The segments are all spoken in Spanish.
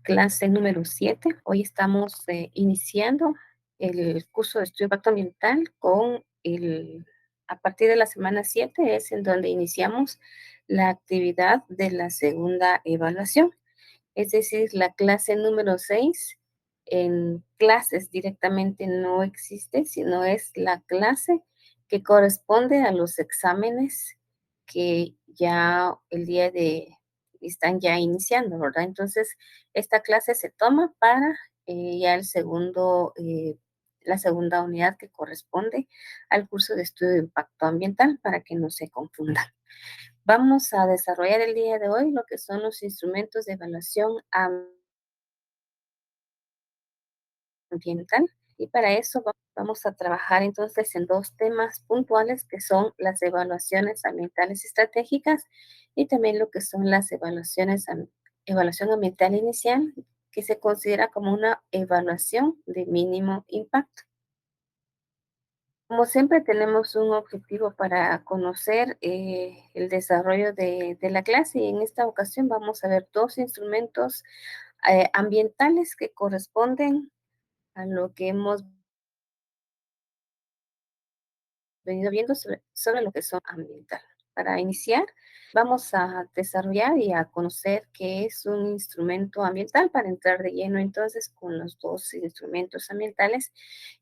clase número 7. Hoy estamos iniciando el curso de estudio de impacto ambiental a partir de la semana 7 es en donde iniciamos la actividad de la segunda evaluación. Es decir, la clase número 6 en clases directamente no existe, sino es la clase que corresponde a los exámenes que ya el día de están ya iniciando, ¿verdad? Entonces, esta clase se toma para ya la segunda unidad que corresponde al curso de estudio de impacto ambiental para que no se confundan. Vamos a desarrollar el día de hoy lo que son los instrumentos de evaluación ambiental y para eso vamos a trabajar entonces en dos temas puntuales que son las evaluaciones ambientales estratégicas y también lo que son las evaluación ambiental inicial, que se considera como una evaluación de mínimo impacto. Como siempre tenemos un objetivo para conocer el desarrollo de la clase y en esta ocasión vamos a ver dos instrumentos ambientales que corresponden a lo que hemos venido viendo sobre lo que son ambiental. Para iniciar, vamos a desarrollar y a conocer qué es un instrumento ambiental para entrar de lleno entonces con los dos instrumentos ambientales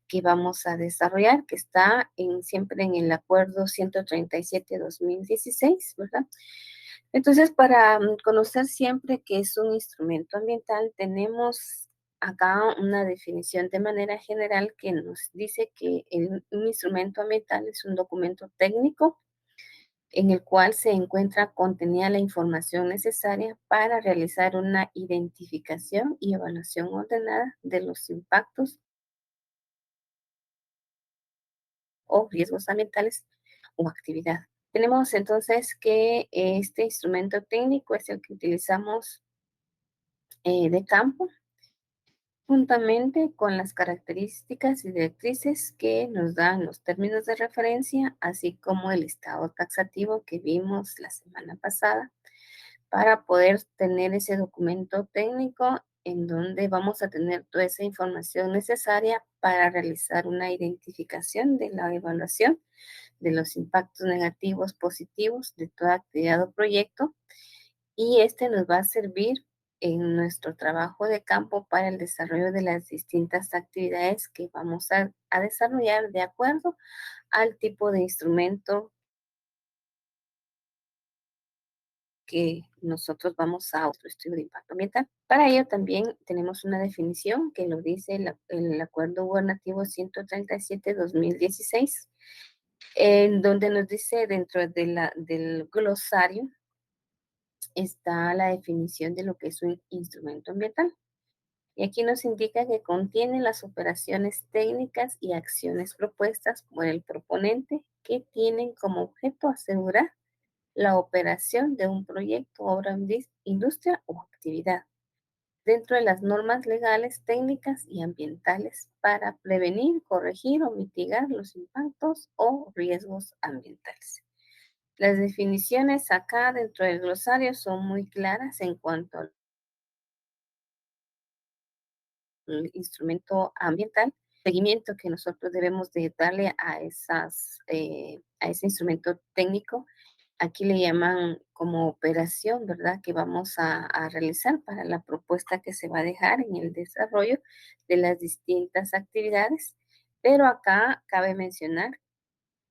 que vamos a desarrollar, que está siempre en el Acuerdo 137-2016, ¿verdad? Entonces, para conocer siempre qué es un instrumento ambiental, tenemos acá una definición de manera general que nos dice que un instrumento ambiental es un documento técnico en el cual se encuentra contenida la información necesaria para realizar una identificación y evaluación ordenada de los impactos o riesgos ambientales o actividad. Tenemos entonces que este instrumento técnico es el que utilizamos de campo juntamente con las características y directrices que nos dan los términos de referencia, así como el estado taxativo que vimos la semana pasada, para poder tener ese documento técnico en donde vamos a tener toda esa información necesaria para realizar una identificación de la evaluación de los impactos negativos, positivos de toda actividad o proyecto, y este nos va a servir en nuestro trabajo de campo para el desarrollo de las distintas actividades que vamos a desarrollar de acuerdo al tipo de instrumento que nosotros vamos a otro estudio de impacto ambiental. Para ello también tenemos una definición que lo dice el Acuerdo Gubernativo 137-2016, en donde nos dice dentro del glosario está la definición de lo que es un instrumento ambiental. Y aquí nos indica que contiene las operaciones técnicas y acciones propuestas por el proponente que tienen como objeto asegurar la operación de un proyecto, obra, industria o actividad dentro de las normas legales, técnicas y ambientales para prevenir, corregir o mitigar los impactos o riesgos ambientales. Las definiciones acá dentro del glosario son muy claras en cuanto al instrumento ambiental, seguimiento que nosotros debemos de darle a ese instrumento técnico. Aquí le llaman como operación, ¿verdad? Que vamos a realizar para la propuesta que se va a dejar en el desarrollo de las distintas actividades. Pero acá cabe mencionar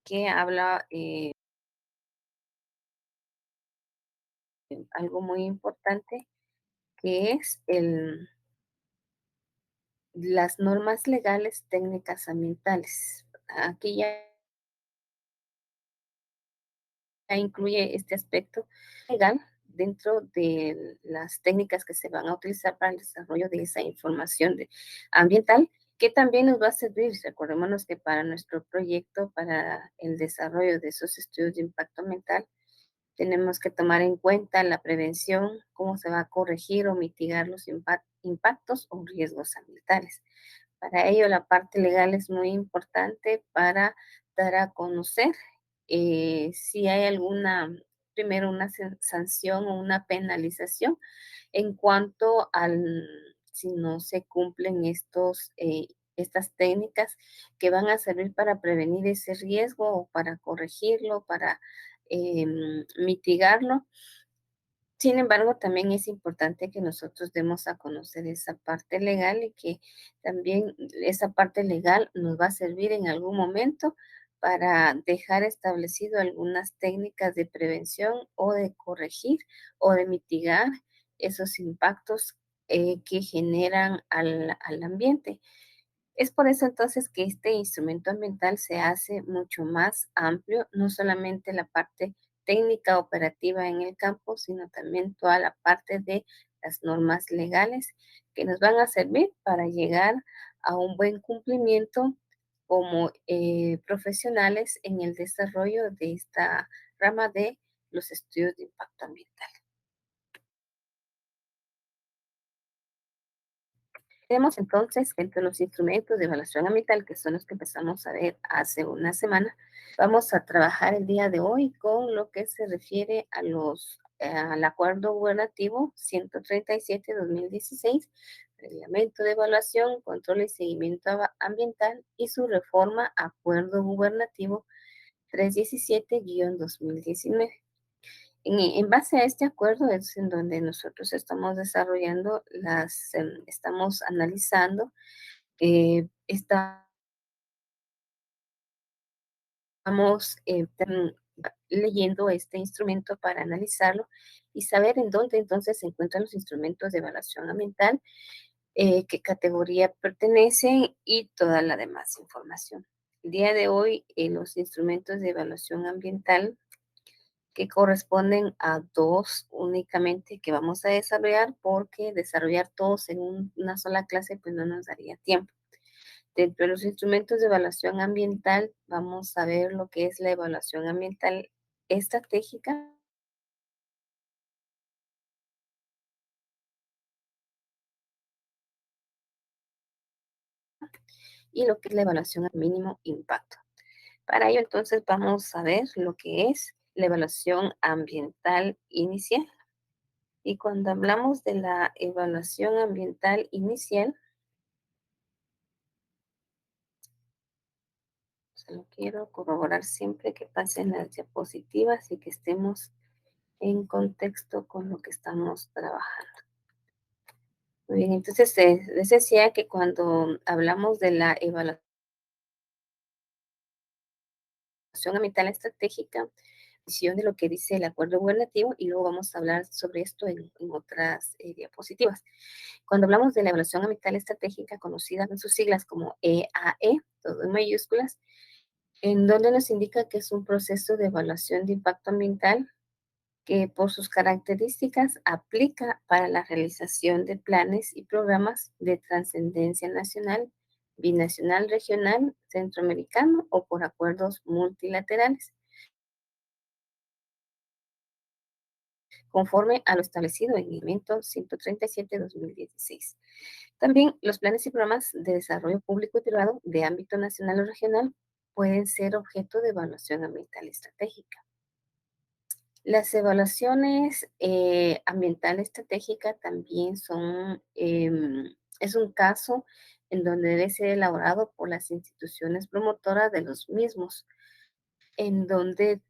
que habla algo muy importante, que es las normas legales técnicas ambientales. Aquí ya incluye este aspecto legal dentro de las técnicas que se van a utilizar para el desarrollo de esa información ambiental, que también nos va a servir. Recordémonos que para nuestro proyecto, para el desarrollo de esos estudios de impacto ambiental, tenemos que tomar en cuenta la prevención, cómo se va a corregir o mitigar los impactos o riesgos ambientales. Para ello, la parte legal es muy importante para dar a conocer si hay primero una sanción o una penalización en cuanto si no se cumplen estas técnicas que van a servir para prevenir ese riesgo o para corregirlo, para mitigarlo. Sin embargo, también es importante que nosotros demos a conocer esa parte legal y que también esa parte legal nos va a servir en algún momento para dejar establecido algunas técnicas de prevención o de corregir o de mitigar esos impactos que generan al ambiente. Es por eso entonces que este instrumento ambiental se hace mucho más amplio, no solamente la parte técnica operativa en el campo, sino también toda la parte de las normas legales que nos van a servir para llegar a un buen cumplimiento como profesionales en el desarrollo de esta rama de los estudios de impacto ambiental. Tenemos entonces entre los instrumentos de evaluación ambiental, que son los que empezamos a ver hace una semana, vamos a trabajar el día de hoy con lo que se refiere al Acuerdo Gubernativo 137-2016, Reglamento de Evaluación, Control y Seguimiento Ambiental y su reforma Acuerdo Gubernativo 317-2019. En base a este acuerdo es en donde nosotros estamos desarrollando estamos analizando, estamos leyendo este instrumento para analizarlo y saber en dónde entonces se encuentran los instrumentos de evaluación ambiental, qué categoría pertenecen y toda la demás información. El día de hoy, los instrumentos de evaluación ambiental que corresponden a dos únicamente que vamos a desarrollar porque desarrollar todos en una sola clase pues no nos daría tiempo. Dentro de los instrumentos de evaluación ambiental vamos a ver lo que es la evaluación ambiental estratégica y lo que es la evaluación al mínimo impacto. Para ello entonces vamos a ver lo que es la evaluación ambiental inicial. Y cuando hablamos de la evaluación ambiental inicial, solo quiero corroborar siempre que pasen las diapositivas y que estemos en contexto con lo que estamos trabajando. Muy bien, entonces les decía que cuando hablamos de la evaluación ambiental estratégica, visión de lo que dice el acuerdo gubernativo y luego vamos a hablar sobre esto en otras diapositivas. Cuando hablamos de la evaluación ambiental estratégica, conocida en sus siglas como EAE, todo en mayúsculas, en donde nos indica que es un proceso de evaluación de impacto ambiental que por sus características aplica para la realización de planes y programas de trascendencia nacional, binacional, regional, centroamericano o por acuerdos multilaterales, conforme a lo establecido en el Reglamento 137-2016. También los planes y programas de desarrollo público y privado de ámbito nacional o regional pueden ser objeto de evaluación ambiental estratégica. Las evaluaciones ambiental estratégica también es un caso en donde debe ser elaborado por las instituciones promotoras de los mismos, en donde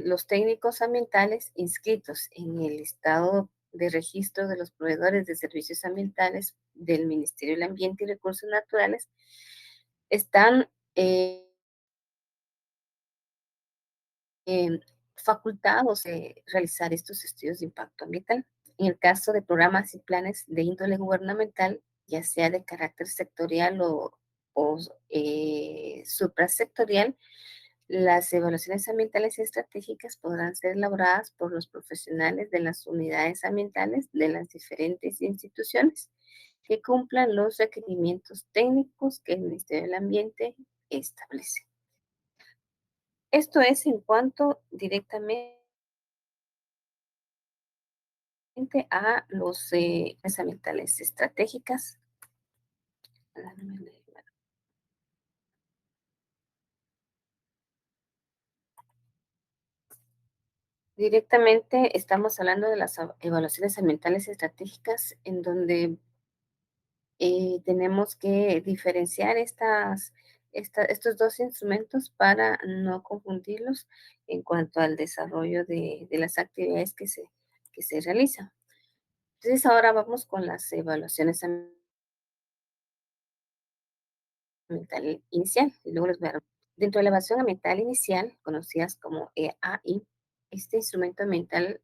los técnicos ambientales inscritos en el estado de registro de los proveedores de servicios ambientales del Ministerio del Ambiente y Recursos Naturales están eh, facultados de realizar estos estudios de impacto ambiental. En el caso de programas y planes de índole gubernamental, ya sea de carácter sectorial o suprasectorial, las evaluaciones ambientales estratégicas podrán ser elaboradas por los profesionales de las unidades ambientales de las diferentes instituciones que cumplan los requerimientos técnicos que el Ministerio del Ambiente establece. Esto es en cuanto directamente a los ambientales estratégicas. Directamente estamos hablando de las evaluaciones ambientales estratégicas en donde tenemos que diferenciar estos dos instrumentos para no confundirlos en cuanto al desarrollo de las actividades que se realizan. Entonces, ahora vamos con las evaluaciones ambiental inicial, y luego les voy a dar. Dentro de la evaluación ambiental inicial, conocidas como EAI, este instrumento ambiental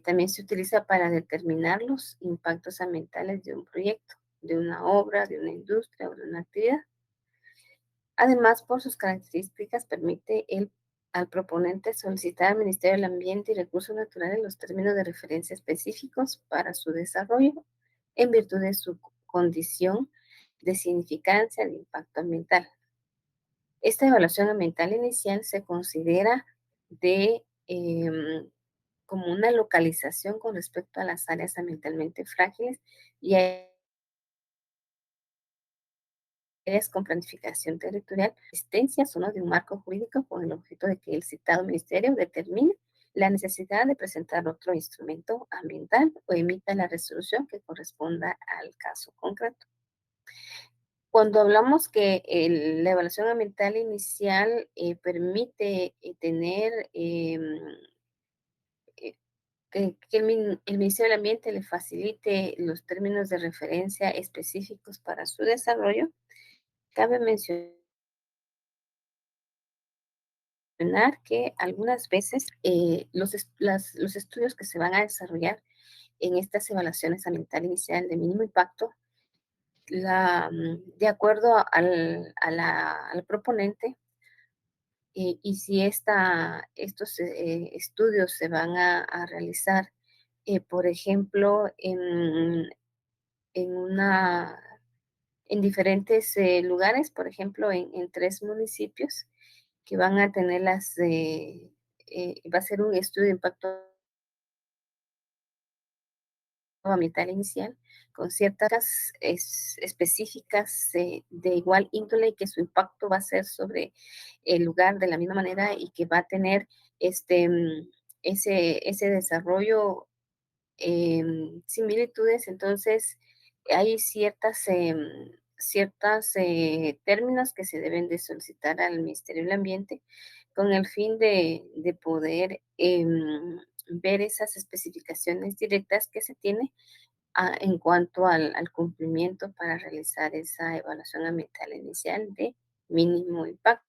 también se utiliza para determinar los impactos ambientales de un proyecto, de una obra, de una industria o de una actividad. Además, por sus características, permite al proponente solicitar al Ministerio del Ambiente y Recursos Naturales los términos de referencia específicos para su desarrollo en virtud de su condición de significancia de impacto ambiental. Esta evaluación ambiental inicial se considera de como una localización con respecto a las áreas ambientalmente frágiles y áreas con planificación territorial, existencias o no de un marco jurídico con el objeto de que el citado ministerio determine la necesidad de presentar otro instrumento ambiental o emita la resolución que corresponda al caso concreto. Cuando hablamos que la evaluación ambiental inicial permite tener eh, que el Ministerio del Ambiente le facilite los términos de referencia específicos para su desarrollo, cabe mencionar que algunas veces los estudios que se van a desarrollar en estas evaluaciones ambiental inicial de mínimo impacto, de acuerdo al proponente, y si estos estudios se van a realizar, por ejemplo, en, una, en diferentes lugares, por ejemplo, en 3 municipios que van a tener va a ser un estudio de impacto ambiental inicial con ciertas específicas de igual índole y que su impacto va a ser sobre el lugar de la misma manera y que va a tener este, mm, ese desarrollo similitudes. Entonces hay ciertas términos que se deben de solicitar al Ministerio del Ambiente con el fin de poder ver esas especificaciones directas que se tiene en cuanto al cumplimiento para realizar esa evaluación ambiental inicial de mínimo impacto.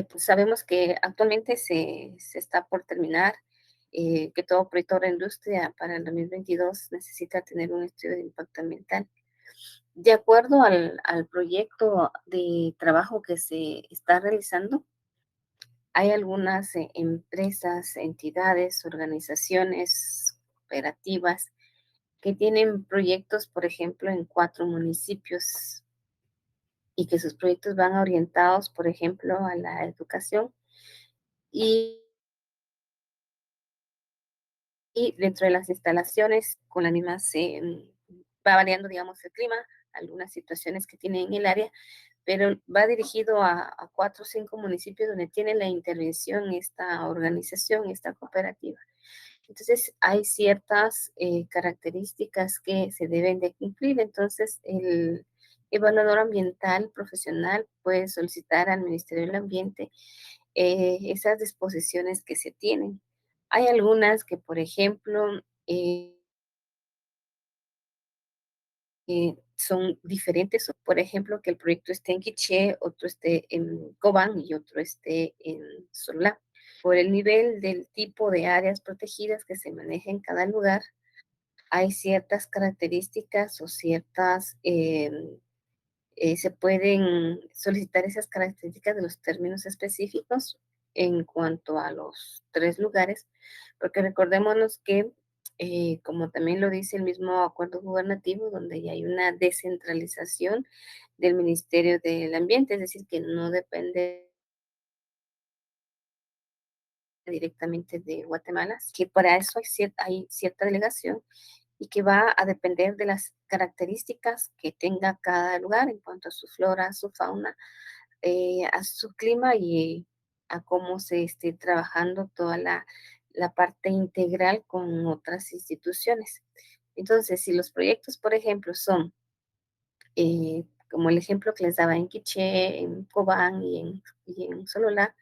Pues sabemos que actualmente se está por terminar, que todo proyecto de industria para el 2022 necesita tener un estudio de impacto ambiental. De acuerdo al proyecto de trabajo que se está realizando, hay algunas empresas, entidades, organizaciones, cooperativas que tienen proyectos, por ejemplo, en 4 municipios y que sus proyectos van orientados, por ejemplo, a la educación y, y dentro de las instalaciones con las mismas va variando, digamos, el clima, algunas situaciones que tiene en el área, pero va dirigido a 4 o 5 municipios donde tiene la intervención esta organización, esta cooperativa. Entonces, hay ciertas características que se deben de cumplir. Entonces, el evaluador ambiental profesional puede solicitar al Ministerio del Ambiente esas disposiciones que se tienen. Hay algunas que, por ejemplo, son diferentes. Por ejemplo, que el proyecto esté en Quiché, otro esté en Cobán y otro esté en Solá. Por el nivel del tipo de áreas protegidas que se maneja en cada lugar, hay ciertas características o se pueden solicitar esas características de los términos específicos en cuanto a los 3 lugares, porque recordémonos que, como también lo dice el mismo acuerdo gubernativo, donde ya hay una descentralización del Ministerio del Ambiente, es decir, que no depende directamente de Guatemala, que para eso hay cierta delegación y que va a depender de las características que tenga cada lugar en cuanto a su flora, su fauna, a su clima y a cómo se esté trabajando toda la parte integral con otras instituciones. Entonces, si los proyectos, por ejemplo, son como el ejemplo que les daba en Quiché, en Cobán y en Sololá,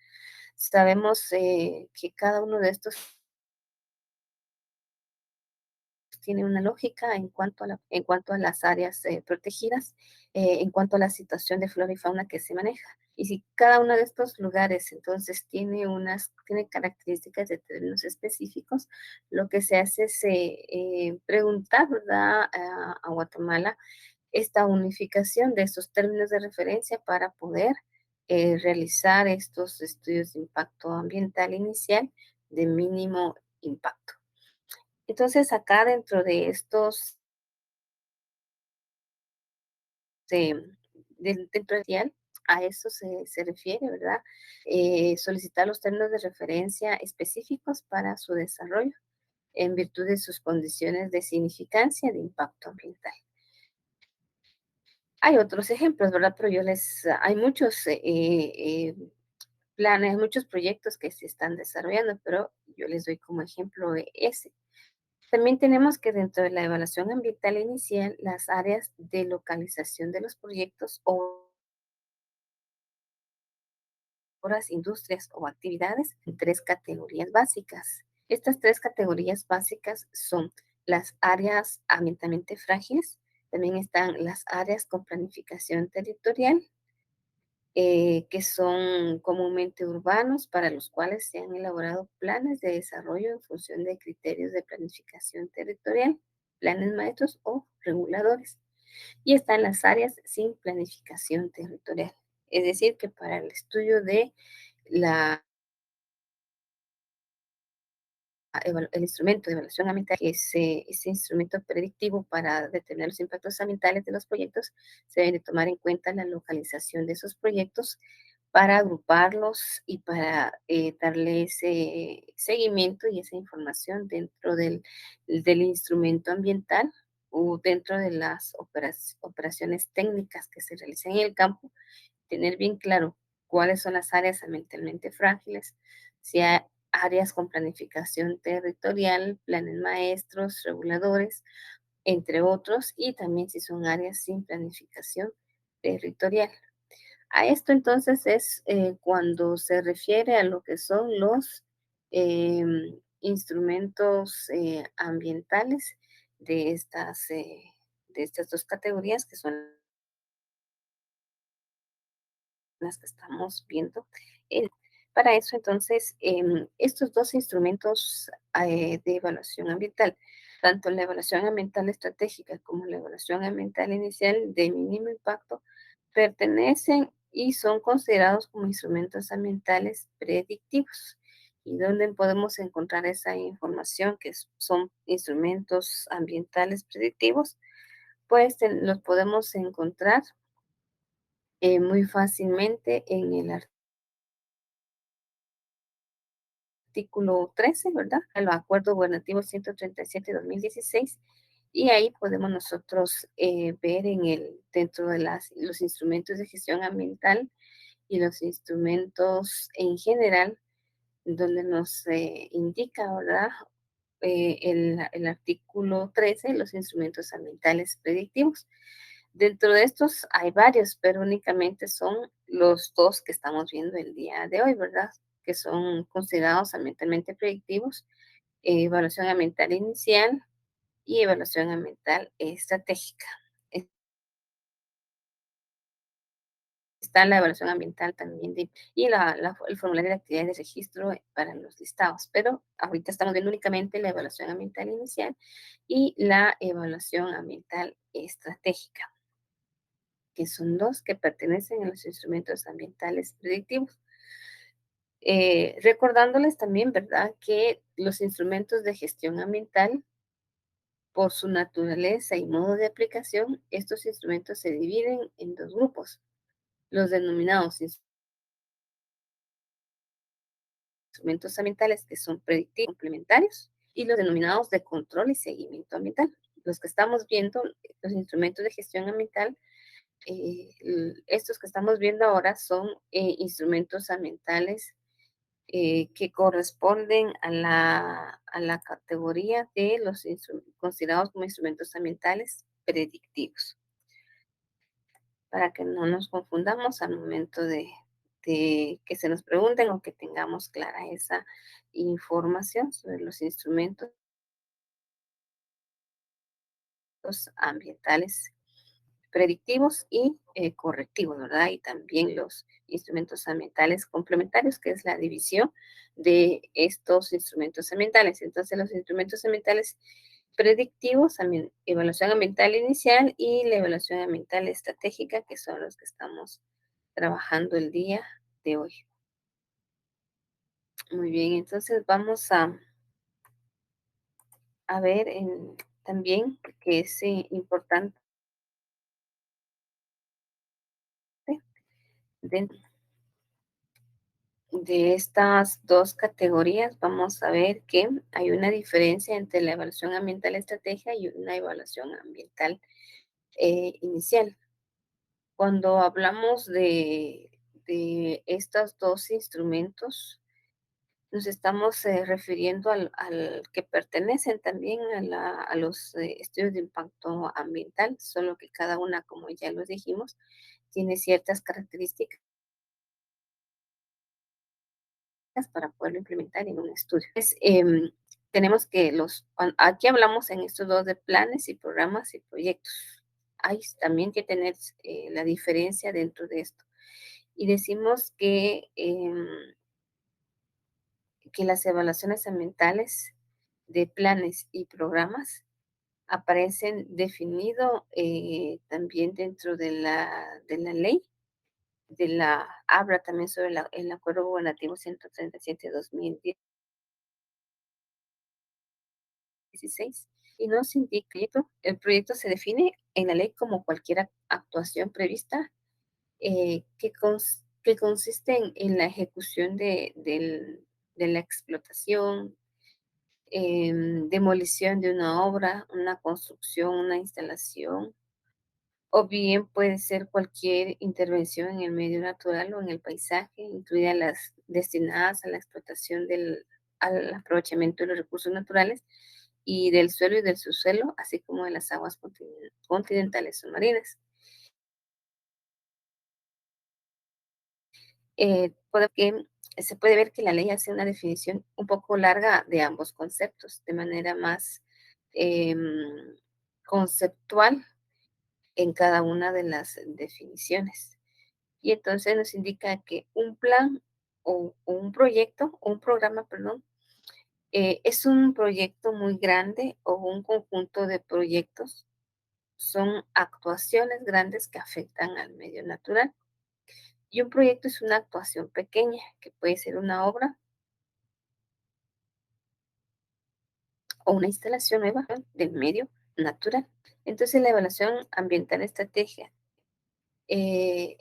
sabemos que cada uno de estos tiene una lógica en cuanto a las áreas protegidas, en cuanto a la situación de flora y fauna que se maneja. Y si cada uno de estos lugares entonces tiene características de términos específicos, lo que se hace es preguntar, ¿verdad?, a Guatemala esta unificación de estos términos de referencia para poder realizar estos estudios de impacto ambiental inicial de mínimo impacto. Entonces, acá dentro de estos, de, dentro del CIAL, a eso se refiere, ¿verdad? Solicitar los términos de referencia específicos para su desarrollo en virtud de sus condiciones de significancia de impacto ambiental. Hay otros ejemplos, ¿verdad? Pero hay muchos planes, muchos proyectos que se están desarrollando, pero yo les doy como ejemplo ese. También tenemos que dentro de la evaluación ambiental inicial, las áreas de localización de los proyectos o obras, industrias o actividades en tres categorías básicas. Estas tres categorías básicas son las áreas ambientalmente frágiles, también están las áreas con planificación territorial, que son comúnmente urbanos, para los cuales se han elaborado planes de desarrollo en función de criterios de planificación territorial, planes maestros o reguladores. Y están las áreas sin planificación territorial. Es decir, que para el estudio de la el instrumento de evaluación ambiental, que es ese instrumento predictivo para determinar los impactos ambientales de los proyectos, se debe de tomar en cuenta la localización de esos proyectos para agruparlos y para darle ese seguimiento y esa información dentro del instrumento ambiental o dentro de las operaciones técnicas que se realizan en el campo, tener bien claro cuáles son las áreas ambientalmente frágiles, si hay áreas con planificación territorial, planes maestros, reguladores, entre otros, y también si son áreas sin planificación territorial. A esto entonces es cuando se refiere a lo que son los instrumentos ambientales de estas dos categorías que son las que estamos viendo. Eh, para eso, entonces, estos dos instrumentos de evaluación ambiental, tanto la evaluación ambiental estratégica como la evaluación ambiental inicial de mínimo impacto, pertenecen y son considerados como instrumentos ambientales predictivos. ¿Y dónde podemos encontrar esa información que son instrumentos ambientales predictivos? Pues los podemos encontrar muy fácilmente en el artículo 13, ¿verdad? El Acuerdo Gubernativo 137-2016. Y ahí podemos nosotros ver dentro de los instrumentos de gestión ambiental y los instrumentos en general, donde nos indica, ¿verdad? El artículo 13, los instrumentos ambientales predictivos. Dentro de estos hay varios, pero únicamente son los dos que estamos viendo el día de hoy, ¿verdad? Que son considerados ambientalmente predictivos: evaluación ambiental inicial y evaluación ambiental estratégica. Está la evaluación ambiental también y el formulario de actividades de registro para los listados, pero ahorita estamos viendo únicamente la evaluación ambiental inicial y la evaluación ambiental estratégica, que son dos que pertenecen a los instrumentos ambientales predictivos. Recordándoles también, ¿verdad?, que los instrumentos de gestión ambiental, por su naturaleza y modo de aplicación, estos instrumentos se dividen en dos grupos: los denominados instrumentos ambientales, que son predictivos complementarios, y los denominados de control y seguimiento ambiental. Los que estamos viendo, los instrumentos de gestión ambiental, estos que estamos viendo ahora son instrumentos ambientales que corresponden a la categoría de los considerados como instrumentos ambientales predictivos, para que no nos confundamos al momento de que se nos pregunten o que tengamos clara esa información sobre los instrumentos ambientales predictivos y correctivos, ¿verdad? Y también los instrumentos ambientales complementarios, que es la división de estos instrumentos ambientales. Entonces, los instrumentos ambientales predictivos, evaluación ambiental inicial y la evaluación ambiental estratégica, que son los que estamos trabajando el día de hoy. Muy bien, entonces vamos a ver también que es importante dentro de estas dos categorías, vamos a ver que hay una diferencia entre la evaluación ambiental estratégica y una evaluación ambiental inicial. Cuando hablamos de estos dos instrumentos, nos estamos refiriendo al que pertenecen también a los estudios de impacto ambiental, solo que cada una, como ya lo dijimos, tiene ciertas características para poderlo implementar en un estudio. Tenemos que aquí hablamos en estos dos de planes y programas y proyectos. Hay también que tener la diferencia dentro de esto. Y decimos que las evaluaciones ambientales de planes y programas aparecen definido también dentro de la ley, habla también sobre el Acuerdo Gubernativo 137-2016 y nos indica el proyecto se define en la ley como cualquier actuación prevista que consiste en la ejecución de la explotación, demolición de una obra, una construcción, una instalación, o bien puede ser cualquier intervención en el medio natural o en el paisaje, incluidas las destinadas a la explotación al aprovechamiento de los recursos naturales y del suelo y del subsuelo, así como de las aguas continentales o marinas. Se puede ver que la ley hace una definición un poco larga de ambos conceptos, de manera más em, conceptual en cada una de las definiciones. Y entonces nos indica que un plan o un proyecto, o un programa, perdón, es un proyecto muy grande o un conjunto de proyectos. Son actuaciones grandes que afectan al medio natural. Y un proyecto es una actuación pequeña, que puede ser una obra o una instalación nueva del medio natural. Entonces, la evaluación ambiental estrategia eh,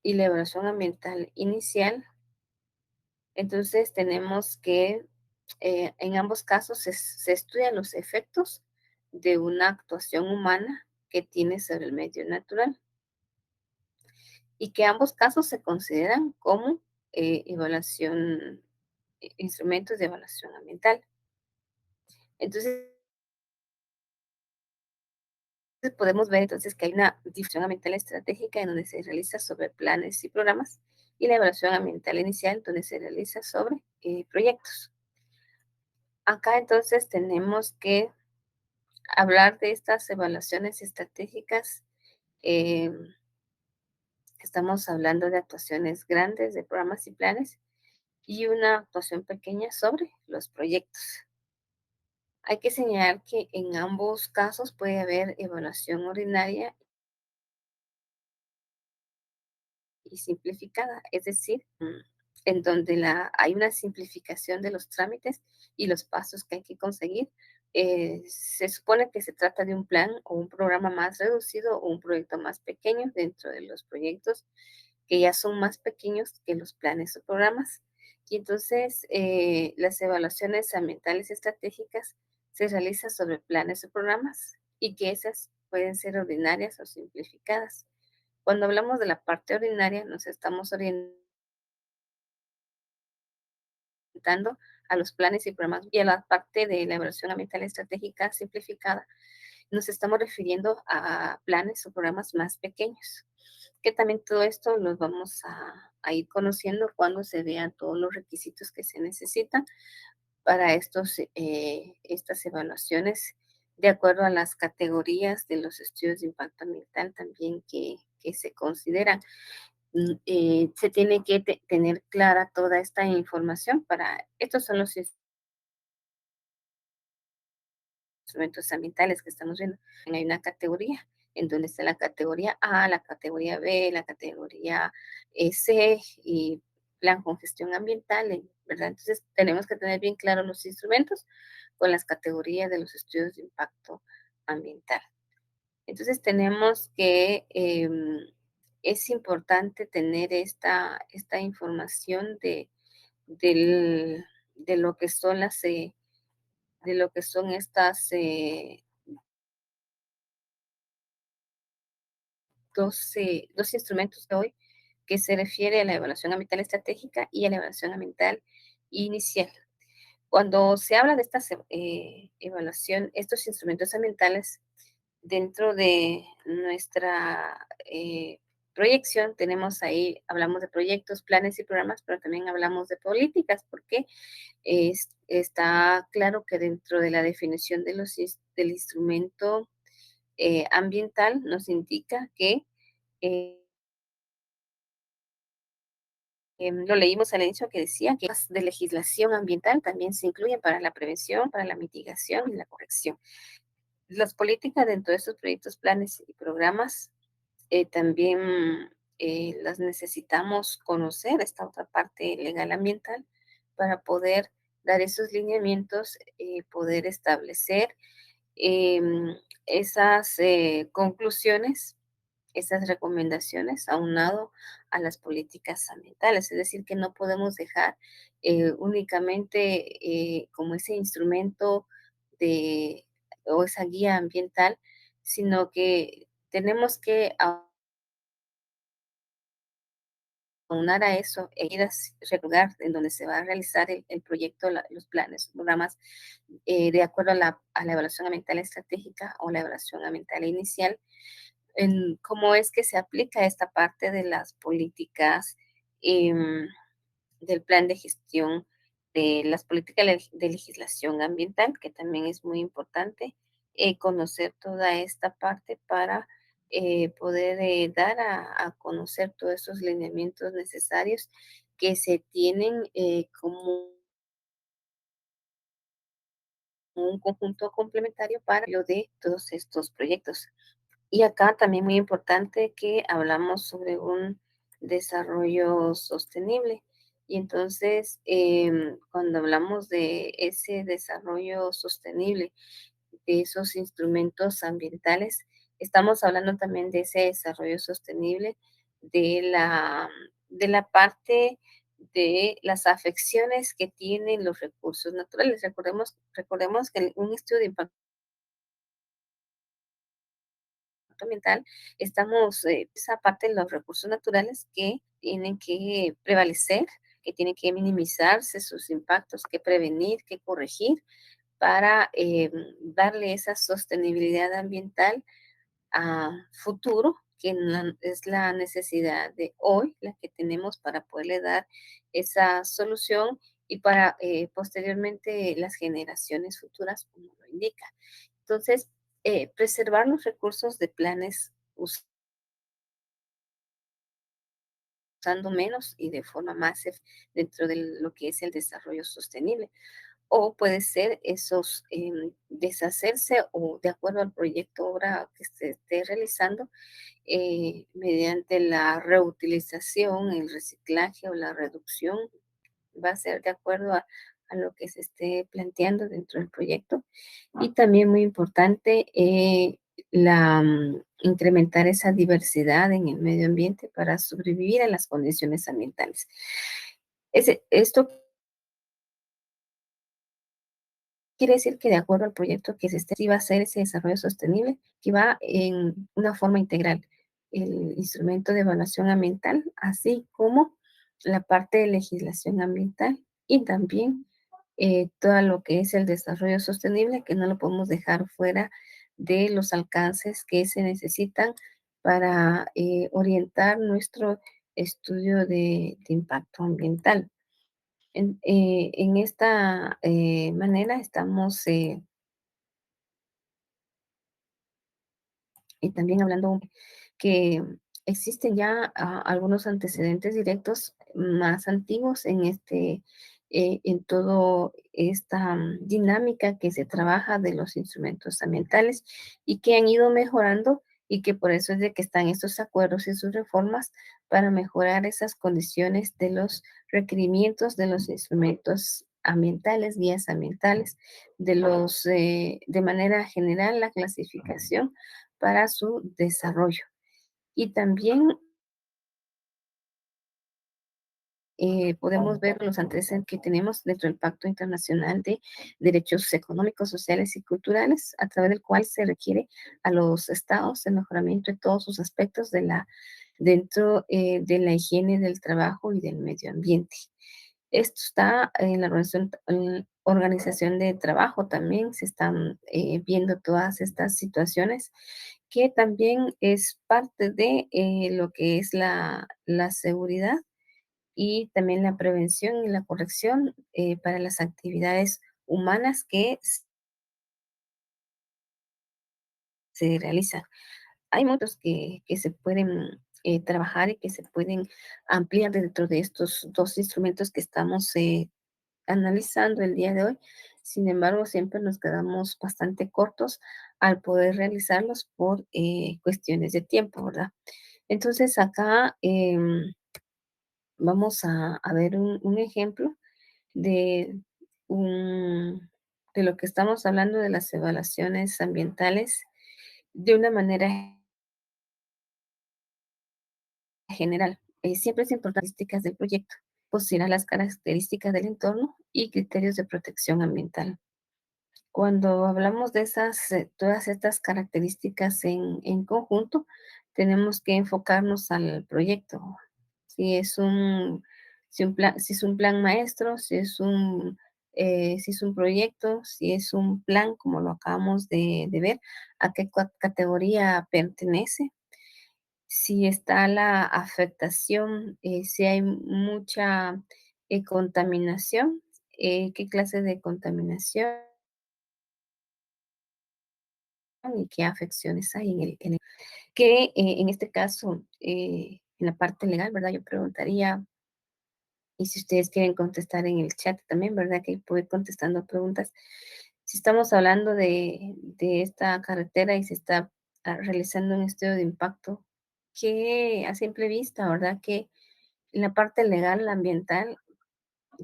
y la evaluación ambiental inicial, entonces tenemos que en ambos casos se estudian los efectos de una actuación humana que tiene sobre el medio natural y que ambos casos se consideran como instrumentos de evaluación ambiental. Entonces, podemos ver entonces que hay una difusión ambiental estratégica en donde se realiza sobre planes y programas y la evaluación ambiental inicial donde se realiza sobre proyectos. Acá entonces tenemos que hablar de estas evaluaciones estratégicas. eh, Estamos hablando de actuaciones grandes, de programas y planes y una actuación pequeña sobre los proyectos. Hay que señalar que en ambos casos puede haber evaluación ordinaria y simplificada, es decir, en donde hay una simplificación de los trámites y los pasos que hay que conseguir. Se supone que se trata de un plan o un programa más reducido o un proyecto más pequeño dentro de los proyectos que ya son más pequeños que los planes o programas. Y entonces las evaluaciones ambientales estratégicas se realizan sobre planes o programas y que esas pueden ser ordinarias o simplificadas. Cuando hablamos de la parte ordinaria, nos estamos orientando implementando a los planes y programas y a la parte de la evaluación ambiental estratégica simplificada, nos estamos refiriendo a planes o programas más pequeños, que también todo esto los vamos a ir conociendo cuando se vean todos los requisitos que se necesitan para estas evaluaciones, de acuerdo a las categorías de los estudios de impacto ambiental también que se consideran. Se tiene que tener clara toda esta información para, estos son los instrumentos ambientales que estamos viendo. Hay una categoría en donde está la categoría A, la categoría B, la categoría C y plan con gestión ambiental, ¿verdad? Entonces tenemos que tener bien claros los instrumentos con las categorías de los estudios de impacto ambiental. Entonces tenemos que, es importante tener esta información de lo que son de lo que son estas dos instrumentos de hoy que se refiere a la evaluación ambiental estratégica y a la evaluación ambiental inicial. Cuando se habla de esta evaluación, estos instrumentos ambientales, dentro de nuestra proyección, tenemos ahí, hablamos de proyectos, planes y programas, pero también hablamos de políticas, porque está claro que dentro de la definición del instrumento ambiental nos indica que eh, lo leímos al inicio que decía que las de legislación ambiental también se incluyen para la prevención, para la mitigación y la corrección. Las políticas dentro de estos proyectos, planes y programas también las necesitamos conocer, esta otra parte legal ambiental, para poder dar esos lineamientos, poder establecer esas conclusiones, esas recomendaciones aunado a las políticas ambientales. Es decir, que no podemos dejar únicamente como ese instrumento de, o esa guía ambiental, sino que tenemos que aunar a eso e ir a ese lugar en donde se va a realizar el proyecto, los planes, programas, de acuerdo a la evaluación ambiental estratégica o la evaluación ambiental inicial, en cómo es que se aplica esta parte de las políticas, del plan de gestión, de las políticas de legislación ambiental, que también es muy importante conocer toda esta parte para poder dar a conocer todos esos lineamientos necesarios que se tienen como un conjunto complementario para lo de todos estos proyectos. Y acá también muy importante que hablamos sobre un desarrollo sostenible. Y entonces, cuando hablamos de ese desarrollo sostenible, de esos instrumentos ambientales, estamos hablando también de ese desarrollo sostenible, de de la parte de las afecciones que tienen los recursos naturales. Recordemos que un estudio de impacto ambiental, estamos, esa parte de los recursos naturales que tienen que prevalecer, que tienen que minimizarse sus impactos, que prevenir, que corregir para darle esa sostenibilidad ambiental a futuro, que es la necesidad de hoy, la que tenemos para poderle dar esa solución y para posteriormente las generaciones futuras, como lo indica. Entonces, preservar los recursos de planes usando menos y de forma más dentro de lo que es el desarrollo sostenible. O puede ser esos deshacerse o de acuerdo al proyecto obra que se esté realizando mediante la reutilización, el reciclaje o la reducción, va a ser de acuerdo a lo que se esté planteando dentro del proyecto. Y también muy importante, incrementar esa diversidad en el medio ambiente para sobrevivir a las condiciones ambientales. Esto quiere decir que de acuerdo al proyecto que se esté, sí va a ser ese desarrollo sostenible, que va en una forma integral. El instrumento de evaluación ambiental, así como la parte de legislación ambiental y también todo lo que es el desarrollo sostenible, que no lo podemos dejar fuera de los alcances que se necesitan para orientar nuestro estudio de impacto ambiental. En esta manera estamos y también hablando que existen ya algunos antecedentes directos más antiguos en en todo esta dinámica que se trabaja de los instrumentos ambientales y que han ido mejorando y que por eso es de que están estos acuerdos y sus reformas para mejorar esas condiciones de los requerimientos de los instrumentos ambientales, guías ambientales, de manera general, la clasificación para su desarrollo. Y también podemos ver los antecedentes que tenemos dentro del Pacto Internacional de Derechos Económicos, Sociales y Culturales, a través del cual se requiere a los estados el mejoramiento de todos sus aspectos dentro de la higiene del trabajo y del medio ambiente. Esto está en la organización de trabajo también, se están viendo todas estas situaciones que también es parte de lo que es la seguridad y también la prevención y la corrección para las actividades humanas que se realizan. Hay muchos que se pueden trabajar y que se pueden ampliar dentro de estos dos instrumentos que estamos analizando el día de hoy. Sin embargo, siempre nos quedamos bastante cortos al poder realizarlos por cuestiones de tiempo, ¿verdad? Entonces, acá vamos a ver un ejemplo de, un, de lo que estamos hablando de las evaluaciones ambientales de una manera general. Siempre es importante las características del proyecto, considerar las características del entorno y criterios de protección ambiental. Cuando hablamos de todas estas características en conjunto, tenemos que enfocarnos al proyecto. Si es si es un plan maestro, si es un proyecto, si es un plan, como lo acabamos de ver, a qué categoría pertenece, si está la afectación, si hay mucha contaminación, qué clase de contaminación y qué afecciones hay que en este caso, en la parte legal, ¿verdad? Yo preguntaría, y si ustedes quieren contestar en el chat también, ¿verdad? Que puedo ir contestando preguntas. Si estamos hablando de esta carretera y se está realizando un estudio de impacto, que a simple vista, ¿verdad? Que en la parte legal, ambiental,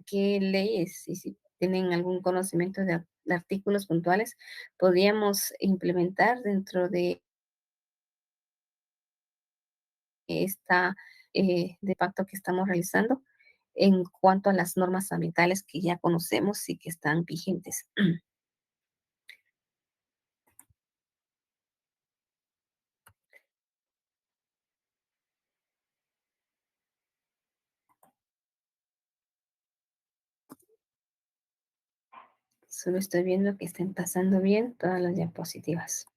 qué leyes y si tienen algún conocimiento de artículos puntuales, podríamos implementar dentro de esta de pacto que estamos realizando en cuanto a las normas ambientales que ya conocemos y que están vigentes. Solo estoy viendo que estén pasando bien todas las diapositivas.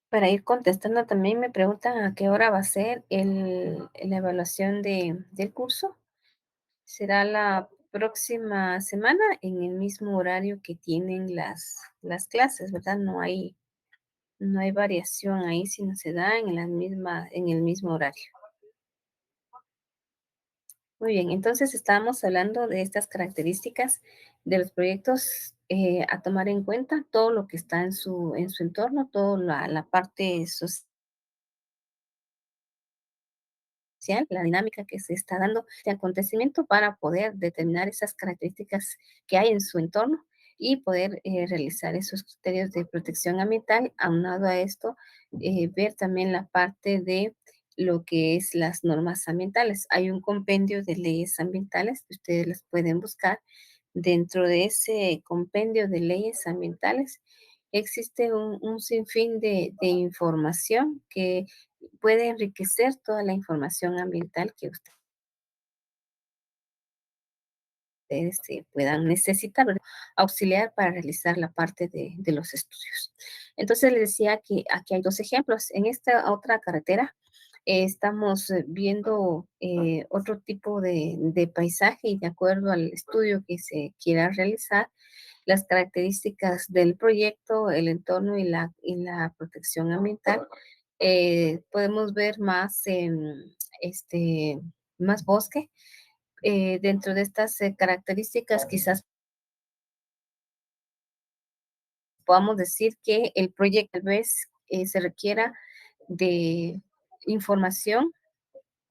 Para ir contestando, también me preguntan a qué hora va a ser la evaluación del curso. Será la próxima semana en el mismo horario que tienen las clases, ¿verdad? No hay variación ahí, sino se da en el mismo horario. Muy bien, entonces estábamos hablando de estas características de los proyectos a tomar en cuenta, todo lo que está en su entorno, toda la parte la dinámica que se está dando de acontecimiento para poder determinar esas características que hay en su entorno y poder realizar esos criterios de protección ambiental. Aunado a esto, ver también la parte de lo que es las normas ambientales. Hay un compendio de leyes ambientales que ustedes las pueden buscar dentro de ese compendio de leyes ambientales existe un sinfín de información que puede enriquecer toda la información ambiental que ustedes puedan necesitar, ¿verdad? Auxiliar para realizar la parte de los estudios. Entonces les decía que aquí hay dos ejemplos. En esta otra carretera estamos viendo otro tipo de paisaje y de acuerdo al estudio que se quiera realizar, las características del proyecto, el entorno y la protección ambiental, podemos ver más, más bosque. Dentro de estas características, quizás podamos decir que el proyecto tal vez se requiera de información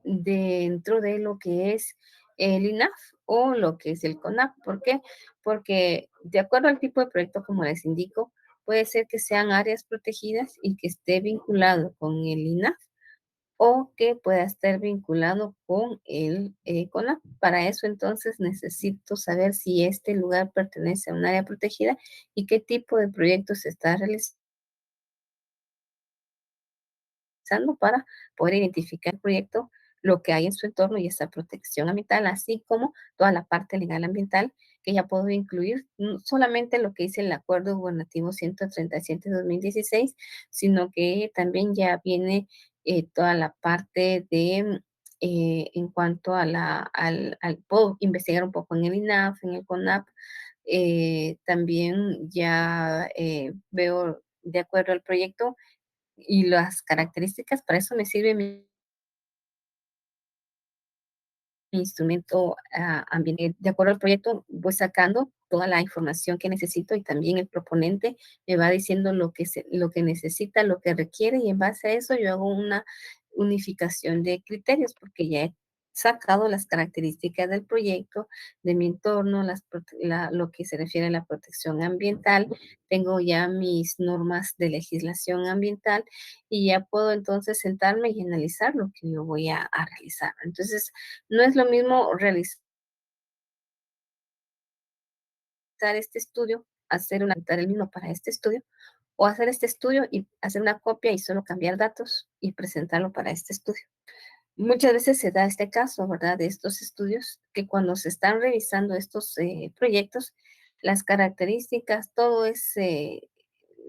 dentro de lo que es el INAF o lo que es el CONAP. ¿Por qué? Porque de acuerdo al tipo de proyecto, como les indico, puede ser que sean áreas protegidas y que esté vinculado con el INAF o que pueda estar vinculado con el CONAP. Para eso entonces necesito saber si este lugar pertenece a un área protegida y qué tipo de proyecto se está realizando para poder identificar el proyecto, lo que hay en su entorno y esa protección ambiental, así como toda la parte legal ambiental que ya puedo incluir, no solamente lo que dice el Acuerdo Gubernativo 137-2016, sino que también ya viene toda la parte de, en cuanto a puedo investigar un poco en el INAF, en el CONAP, también ya veo de acuerdo al proyecto y las características, para eso me sirve mi instrumento ambiental. De acuerdo al proyecto, voy sacando toda la información que necesito y también el proponente me va diciendo lo que necesita, lo que requiere y en base a eso yo hago una unificación de criterios porque ya he sacado las características del proyecto, de mi entorno, lo que se refiere a la protección ambiental, tengo ya mis normas de legislación ambiental y ya puedo entonces sentarme y analizar lo que yo voy a realizar. Entonces, no es lo mismo realizar este estudio, adaptar el mismo para este estudio, o hacer este estudio y hacer una copia y solo cambiar datos y presentarlo para este estudio. Muchas veces se da este caso, ¿verdad? De estos estudios, que cuando se están revisando estos proyectos, las características, todo es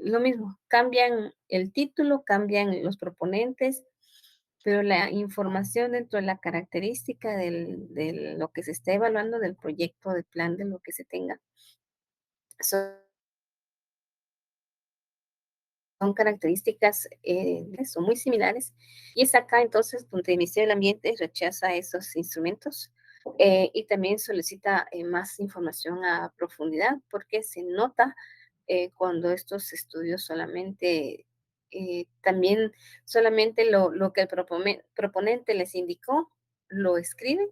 lo mismo. Cambian el título, cambian los proponentes, pero la información dentro de la característica de lo que se está evaluando del proyecto, del plan, de lo que se tenga, son características son muy similares. Y es acá entonces donde el Ministerio del Ambiente rechaza esos instrumentos y también solicita más información a profundidad porque se nota cuando estos estudios solamente, también solamente lo que el proponente les indicó, lo escriben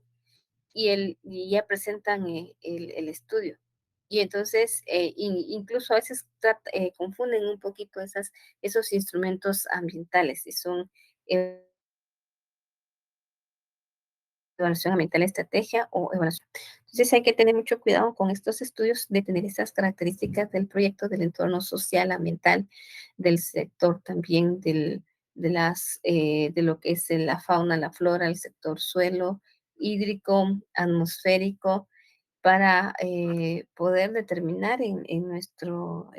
y ya presentan el estudio. Y entonces, incluso a veces confunden un poquito esos instrumentos ambientales y son eh, evaluación ambiental, estrategia o evaluación. Entonces hay que tener mucho cuidado con estos estudios de tener esas características del proyecto, del entorno social, ambiental, del sector también de lo que es la fauna, la flora, el sector suelo, hídrico, atmosférico, para poder determinar en nuestro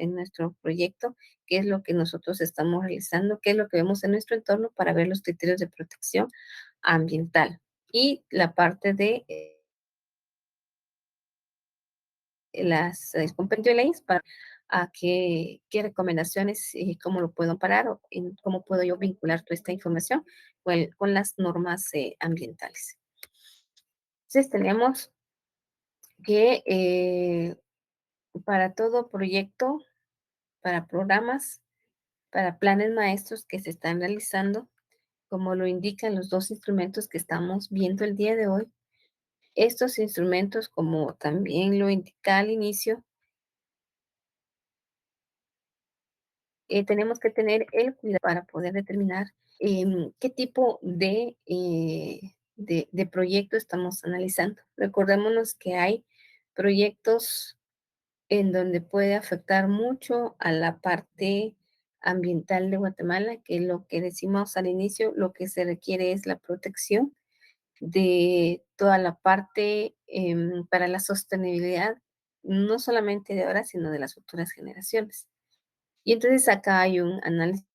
proyecto qué es lo que nosotros estamos realizando, qué es lo que vemos en nuestro entorno para ver los criterios de protección ambiental y la parte de el compendio de leyes para qué recomendaciones y cómo lo puedo parar o cómo puedo yo vincular toda esta información con las normas ambientales. Entonces tenemos que para todo proyecto, para programas, para planes maestros que se están realizando, como lo indican los dos instrumentos que estamos viendo el día de hoy, estos instrumentos, como también lo indica al inicio, tenemos que tener el cuidado para poder determinar qué tipo de proyecto estamos analizando. Recordémonos que hay proyectos en donde puede afectar mucho a la parte ambiental de Guatemala, que lo que decimos al inicio, lo que se requiere es la protección de toda la parte para la sostenibilidad, no solamente de ahora, sino de las futuras generaciones. Y entonces acá hay un análisis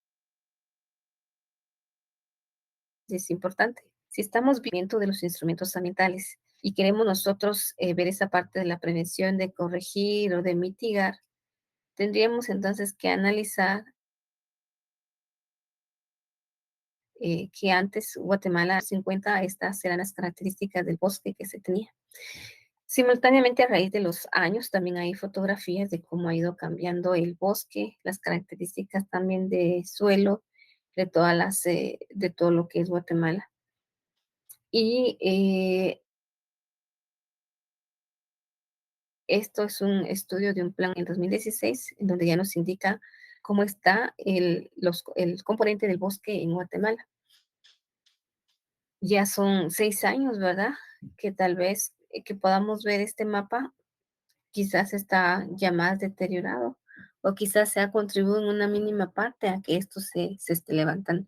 importante. Si estamos viendo de los instrumentos ambientales y queremos nosotros ver esa parte de la prevención, de corregir o de mitigar, tendríamos entonces que analizar que antes Guatemala 50, estas eran las características del bosque que se tenía. Simultáneamente, a raíz de los años, también hay fotografías de cómo ha ido cambiando el bosque, las características también de suelo, de todo lo que es Guatemala. Y esto es un estudio de un plan en 2016, en donde ya nos indica cómo está el componente del bosque en Guatemala. Ya son 6 años, ¿verdad? Que tal vez que podamos ver este mapa, quizás está ya más deteriorado o quizás se ha contribuido en una mínima parte a que esto se esté levantando.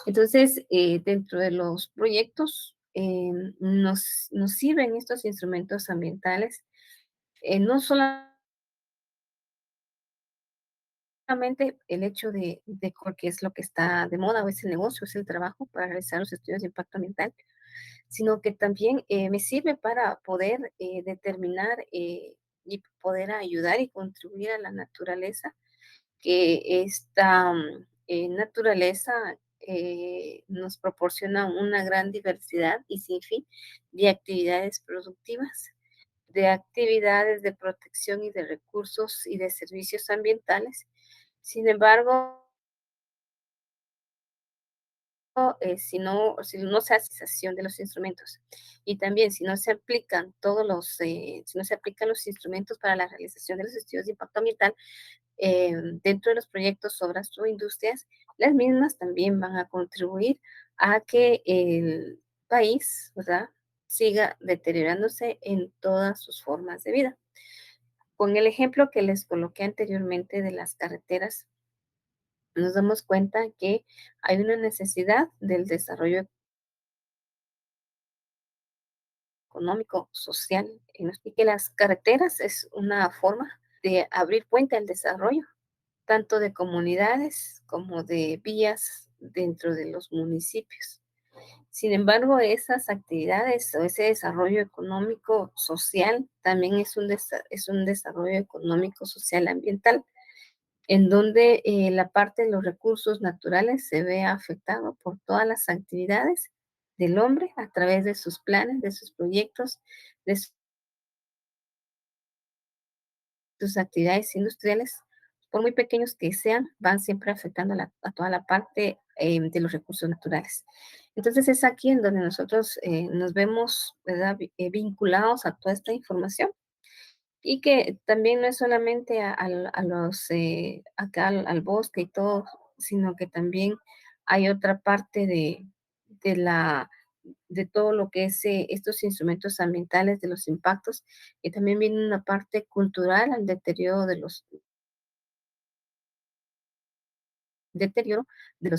Entonces, dentro de los proyectos, nos sirven estos instrumentos ambientales, no solamente el hecho porque es lo que está de moda o es el negocio, es el trabajo para realizar los estudios de impacto ambiental, sino que también me sirve para poder determinar y poder ayudar y contribuir a la naturaleza, que esta naturaleza nos proporciona una gran diversidad y sin fin de actividades productivas, de actividades de protección y de recursos y de servicios ambientales. Sin embargo, si no se hace utilización de los instrumentos y también si no se aplican si no se aplican los instrumentos para la realización de los estudios de impacto ambiental dentro de los proyectos, obras o industrias, las mismas también van a contribuir a que el país, ¿verdad?, siga deteriorándose en todas sus formas de vida. Con el ejemplo que les coloqué anteriormente de las carreteras, nos damos cuenta que hay una necesidad del desarrollo económico, social, y que las carreteras es una forma de abrir puente al desarrollo, tanto de comunidades como de vías dentro de los municipios. Sin embargo, esas actividades o ese desarrollo económico social también es un desarrollo económico social ambiental, en donde la parte de los recursos naturales se ve afectado por todas las actividades del hombre a través de sus planes, de sus proyectos, de sus actividades industriales, por muy pequeños que sean, van siempre afectando a toda la parte de los recursos naturales. Entonces es aquí en donde nosotros nos vemos, ¿verdad?, vinculados a toda esta información y que también no es solamente acá al bosque y todo, sino que también hay otra parte de la, de todo lo que es estos instrumentos ambientales, de los impactos, y también viene una parte cultural al deterioro de los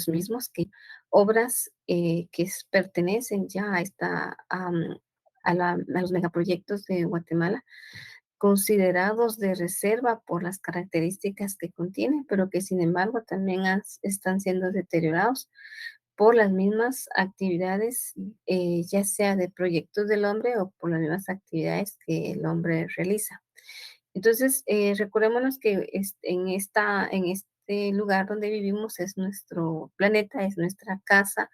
mismos, que obras pertenecen ya a los megaproyectos de Guatemala, considerados de reserva por las características que contienen, pero que sin embargo también están siendo deteriorados por las mismas actividades, ya sea de proyectos del hombre o por las mismas actividades que el hombre realiza. Entonces, recordémonos que en este lugar donde vivimos es nuestro planeta, es nuestra casa,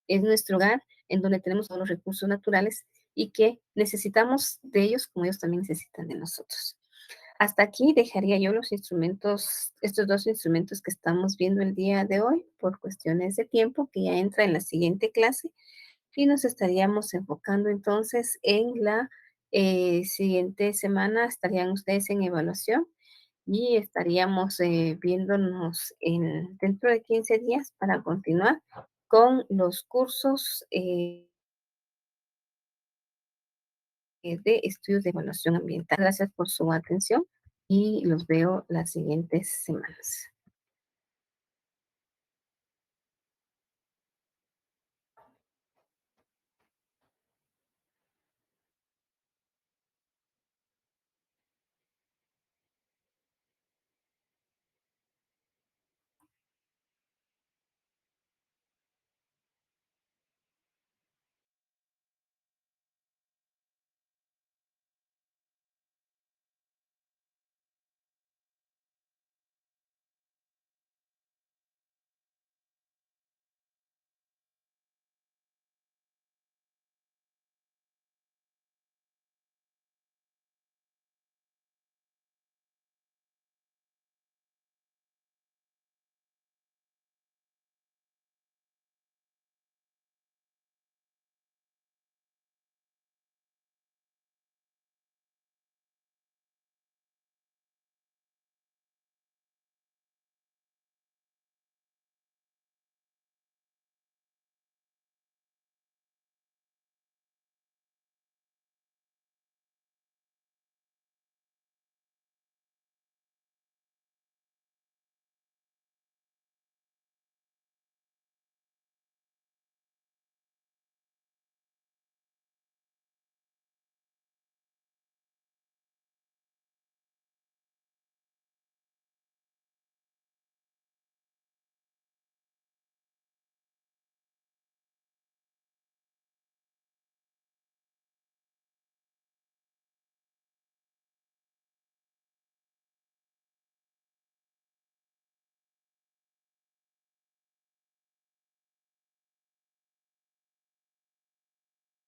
es nuestro hogar, en donde tenemos todos los recursos naturales y que necesitamos de ellos como ellos también necesitan de nosotros. Hasta aquí dejaría yo estos dos instrumentos que estamos viendo el día de hoy por cuestiones de tiempo, que ya entra en la siguiente clase y nos estaríamos enfocando entonces en la siguiente semana, estarían ustedes en evaluación y estaríamos viéndonos dentro de 15 días para continuar con los cursos de estudios de evaluación ambiental. Gracias por su atención y los veo las siguientes semanas.